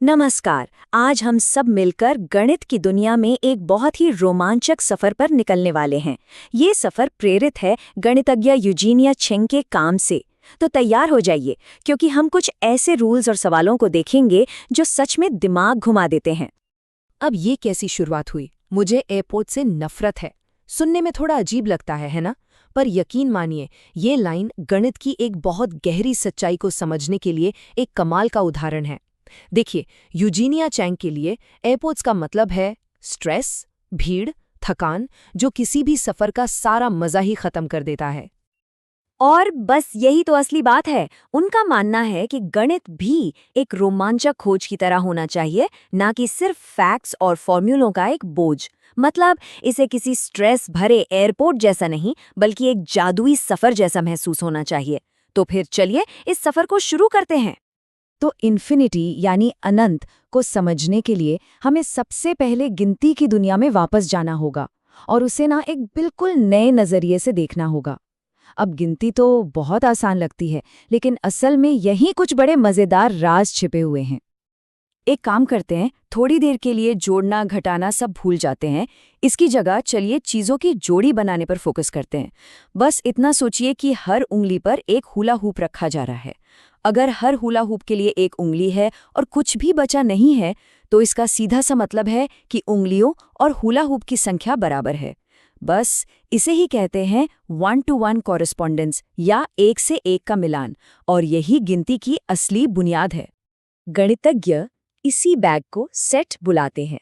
नमस्कार। आज हम सब मिलकर गणित की दुनिया में एक बहुत ही रोमांचक सफर पर निकलने वाले हैं। ये सफर प्रेरित है गणितज्ञ यूजीनिया चेंग के काम से। तो तैयार हो जाइए, क्योंकि हम कुछ ऐसे रूल्स और सवालों को देखेंगे जो सच में दिमाग घुमा देते हैं। अब ये कैसी शुरुआत हुई? मुझे एयरपोर्ट से नफरत है। सुनने में थोड़ा अजीब लगता है ना? पर यकीन मानिए, ये लाइन गणित की एक बहुत गहरी सच्चाई को समझने के लिए एक कमाल का उदाहरण है। देखिए, यूजीनिया चैंग के लिए एयरपोर्ट्स का मतलब है स्ट्रेस, भीड़, थकान, जो किसी भी सफर का सारा मजा ही खत्म कर देता है। और बस यही तो असली बात है। उनका मानना है कि गणित भी एक रोमांचक खोज की तरह होना चाहिए, ना कि सिर्फ फैक्ट्स और फॉर्मूलों का एक बोझ। मतलब इसे किसी स्ट्रेस भरे एयरपोर्ट जैसा नहीं, बल्कि एक जादुई सफर जैसा महसूस होना चाहिए। तो फिर चलिए इस सफर को शुरू करते हैं। तो इन्फिनिटी यानी अनंत को समझने के लिए हमें सबसे पहले गिनती की दुनिया में वापस जाना होगा और उसे एक बिल्कुल नए नज़रिए से देखना होगा। अब गिनती तो बहुत आसान लगती है, लेकिन असल में यहीं कुछ बड़े मज़ेदार राज छिपे हुए हैं। एक काम करते हैं, थोड़ी देर के लिए जोड़ना घटाना सब भूल जाते हैं। इसकी जगह चलिए चीज़ों की जोड़ी बनाने पर फोकस करते हैं। बस इतना सोचिए कि हर उंगली पर एक हुला हूप रखा जा रहा है। अगर हर हुला हूप के लिए एक उंगली है और कुछ भी बचा नहीं है, तो इसका सीधा सा मतलब है कि उंगलियों और हुला हूप की संख्या बराबर है। बस इसे ही कहते हैं 1-to-1 कॉरेस्पॉन्डेंस या एक से एक का मिलान, और यही गिनती की असली बुनियाद है। गणितज्ञ इसी बैग को सेट बुलाते हैं।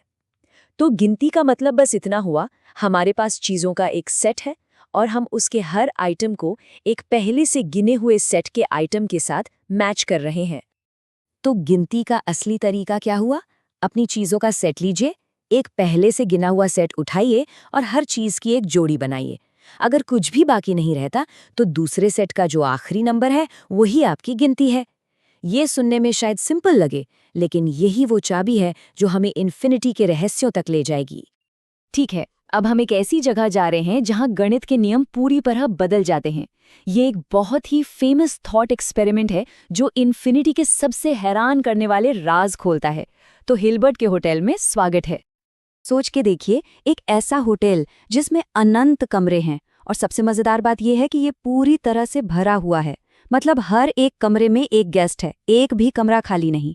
तो गिनती का मतलब बस इतना हुआ, हमारे पास चीज़ों का एक सेट है और हम उसके हर आइटम को एक पहले से गिने हुए सेट के आइटम के साथ मैच कर रहे हैं। तो गिनती का असली तरीका क्या हुआ? अपनी चीज़ों का सेट लीजिए, एक पहले से गिना हुआ सेट उठाइए और हर चीज़ की एक जोड़ी बनाइए। अगर कुछ भी बाकी नहीं रहता, तो दूसरे सेट का जो आखिरी नंबर है वही आपकी गिनती है। ये सुनने में शायद सिंपल लगे, लेकिन यही वो चाबी है जो हमें इन्फिनिटी के रहस्यों तक ले जाएगी। ठीक है, अब हम एक ऐसी जगह जा रहे हैं जहां गणित के नियम पूरी तरह बदल जाते हैं। ये एक बहुत ही फेमस थॉट एक्सपेरिमेंट है जो इन्फिनिटी के सबसे हैरान करने वाले राज खोलता है। तो हिल्बर्ट के होटल में स्वागत है। सोच के देखिए, एक ऐसा होटल जिसमें अनंत कमरे हैं, और सबसे मजेदार बात यह है कि ये पूरी तरह से भरा हुआ है। मतलब हर एक कमरे में एक गेस्ट है, एक भी कमरा खाली नहीं।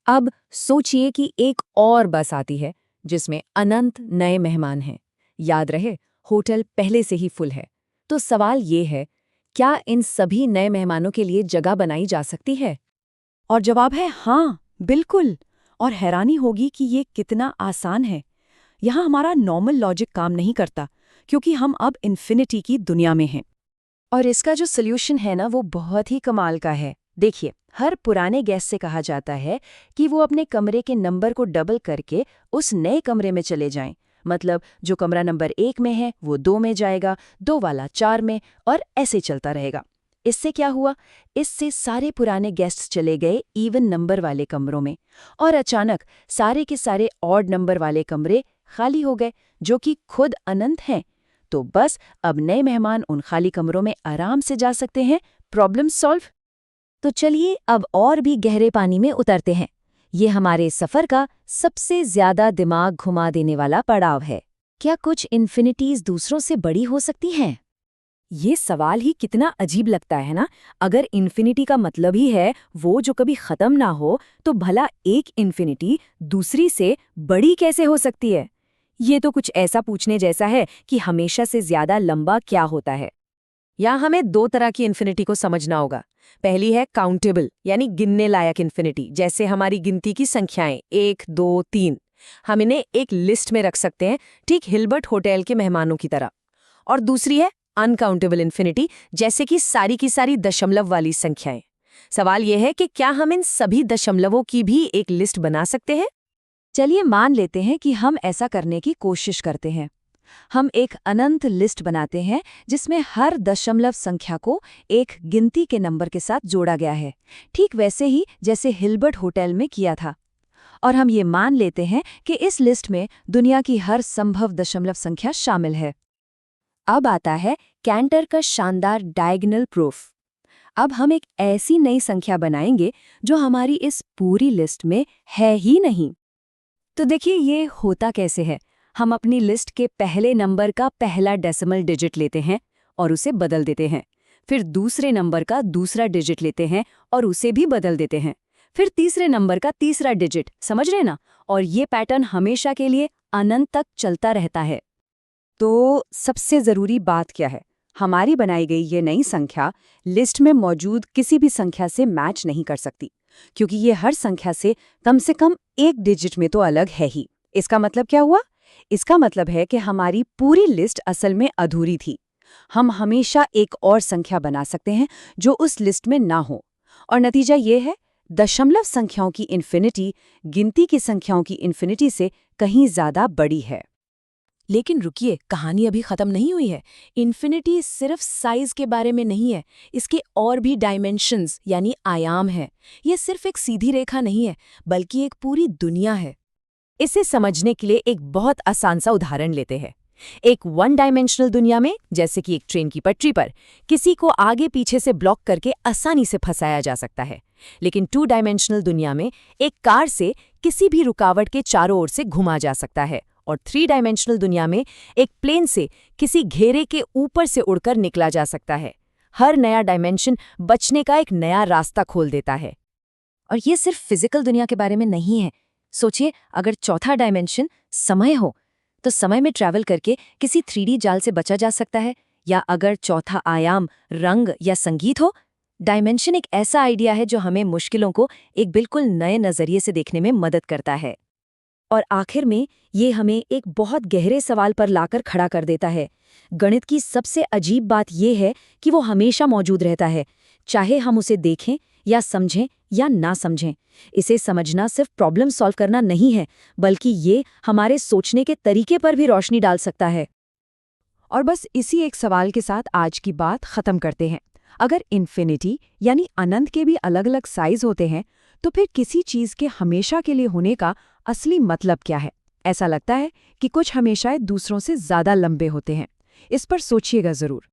अब सोचिए कि एक और बस आती है जिसमें अनंत नए मेहमान हैं। याद रहे, होटल पहले से ही फुल है। तो सवाल ये है, क्या इन सभी नए मेहमानों के लिए जगह बनाई जा सकती है? और जवाब है हाँ, बिल्कुल। और हैरानी होगी कि ये कितना आसान है। यहाँ हमारा नॉर्मल लॉजिक काम नहीं करता, क्योंकि हम अब इन्फिनिटी की दुनिया में हैं। और इसका जो सॉल्यूशन है वो बहुत ही कमाल का है। देखिए, हर पुराने गेस्ट से कहा जाता है कि वो अपने कमरे के नंबर को डबल करके उस नए कमरे में चले जाएं। मतलब जो कमरा नंबर 1 में है वो 2 में जाएगा, 2 वाला 4 में, और ऐसे चलता रहेगा। इससे क्या हुआ? इससे सारे पुराने गेस्ट्स चले गए इवन नंबर वाले कमरों में, और अचानक सारे के सारे ऑड नंबर वाले कमरे खाली हो गए, जो कि खुद अनंत हैं। तो बस अब नए मेहमान उन खाली कमरों में आराम से जा सकते हैं। Problem solve. तो चलिए अब और भी गहरे पानी में उतरते हैं। ये हमारे सफर का सबसे ज्यादा दिमाग घुमा देने वाला पड़ाव है। क्या कुछ इन्फिनिटीज दूसरों से बड़ी हो सकती हैं? ये सवाल ही कितना अजीब लगता है ना। अगर इन्फिनिटी का मतलब ही है वो जो कभी खत्म ना हो, तो भला एक इन्फिनिटी दूसरी से बड़ी कैसे हो सकती है? ये तो कुछ ऐसा पूछने जैसा है कि हमेशा से ज्यादा लंबा क्या होता है। यहाँ हमें 2 तरह की इन्फिनिटी को समझना होगा। पहली है काउंटेबल, यानी गिनने लायक इन्फिनिटी, जैसे हमारी गिनती की संख्याएं 1, 2, 3। हम इन्हें एक लिस्ट में रख सकते हैं, ठीक हिल्बर्ट होटल के मेहमानों की तरह। और दूसरी है अनकाउंटेबल इन्फिनिटी, जैसे कि सारी की सारी दशमलव वाली संख्याएं। सवाल यह है कि क्या हम इन सभी दशमलवों की भी एक लिस्ट बना सकते हैं? चलिए मान लेते हैं कि हम ऐसा करने की कोशिश करते हैं। हम एक अनंत लिस्ट बनाते हैं जिसमें हर दशमलव संख्या को एक गिनती के नंबर के साथ जोड़ा गया है, ठीक वैसे ही जैसे हिल्बर्ट होटल में किया था। और हम ये मान लेते हैं कि इस लिस्ट में दुनिया की हर संभव दशमलव संख्या शामिल है। अब आता है कैंटर का शानदार डायगोनल प्रूफ। अब हम एक ऐसी नई संख्या बनाएंगे जो हमारी इस पूरी लिस्ट में है ही नहीं। तो देखिए ये होता कैसे है। हम अपनी लिस्ट के पहले नंबर का पहला डेसिमल डिजिट लेते हैं और उसे बदल देते हैं। फिर दूसरे नंबर का दूसरा डिजिट लेते हैं और उसे भी बदल देते हैं। फिर तीसरे नंबर का तीसरा डिजिट, समझ रहे ना? और ये पैटर्न हमेशा के लिए अनंत तक चलता रहता है। तो सबसे ज़रूरी बात क्या है? हमारी बनाई गई ये नई संख्या लिस्ट में मौजूद किसी भी संख्या से मैच नहीं कर सकती, क्योंकि ये हर संख्या से कम एक डिजिट में तो अलग है ही। इसका मतलब क्या हुआ? इसका मतलब है कि हमारी पूरी लिस्ट असल में अधूरी थी। हम हमेशा एक और संख्या बना सकते हैं जो उस लिस्ट में ना हो, और नतीजा ये है, दशमलव संख्याओं की इन्फिनिटी गिनती की संख्याओं की इन्फिनिटी से कहीं ज़्यादा बड़ी है। लेकिन रुकिए, कहानी अभी खत्म नहीं हुई है। इन्फिनिटी सिर्फ साइज के बारे में नहीं है, इसके और भी डायमेंशंस यानी आयाम है। ये सिर्फ एक सीधी रेखा नहीं है, बल्कि एक पूरी दुनिया है। इसे समझने के लिए एक बहुत आसान सा उदाहरण लेते हैं। एक वन डायमेंशनल दुनिया में, जैसे कि एक ट्रेन की पटरी पर, किसी को आगे पीछे से ब्लॉक करके आसानी से फंसाया जा सकता है। लेकिन टू डायमेंशनल दुनिया में एक कार से किसी भी रुकावट के चारों ओर से घुमा जा सकता है, और थ्री डायमेंशनल दुनिया में एक प्लेन से किसी घेरे के ऊपर से उड़कर निकला जा सकता है। हर नया डायमेंशन बचने का एक नया रास्ता खोल देता है। और ये सिर्फ फिजिकल दुनिया के बारे में नहीं है। सोचिए, अगर चौथा डायमेंशन समय हो तो समय में ट्रैवल करके किसी 3D जाल से बचा जा सकता है। या अगर चौथा आयाम रंग या संगीत हो, डायमेंशन एक ऐसा आइडिया है जो हमें मुश्किलों को एक बिल्कुल नए नज़रिए से देखने में मदद करता है। और आखिर में ये हमें एक बहुत गहरे सवाल पर लाकर खड़ा कर देता है। गणित की सबसे अजीब बात ये है कि वो हमेशा मौजूद रहता है, चाहे हम उसे देखें या समझें या ना समझें। इसे समझना सिर्फ प्रॉब्लम सॉल्व करना नहीं है, बल्कि ये हमारे सोचने के तरीके पर भी रोशनी डाल सकता है। और बस इसी एक सवाल के साथ आज की बात खत्म करते हैं। अगर इन्फिनिटी यानी अनंत के भी अलग अलग साइज होते हैं, तो फिर किसी चीज़ के हमेशा के लिए होने का असली मतलब क्या है? ऐसा लगता है कि कुछ हमेशा दूसरों से ज़्यादा लंबे होते हैं। इस पर सोचिएगा ज़रूर।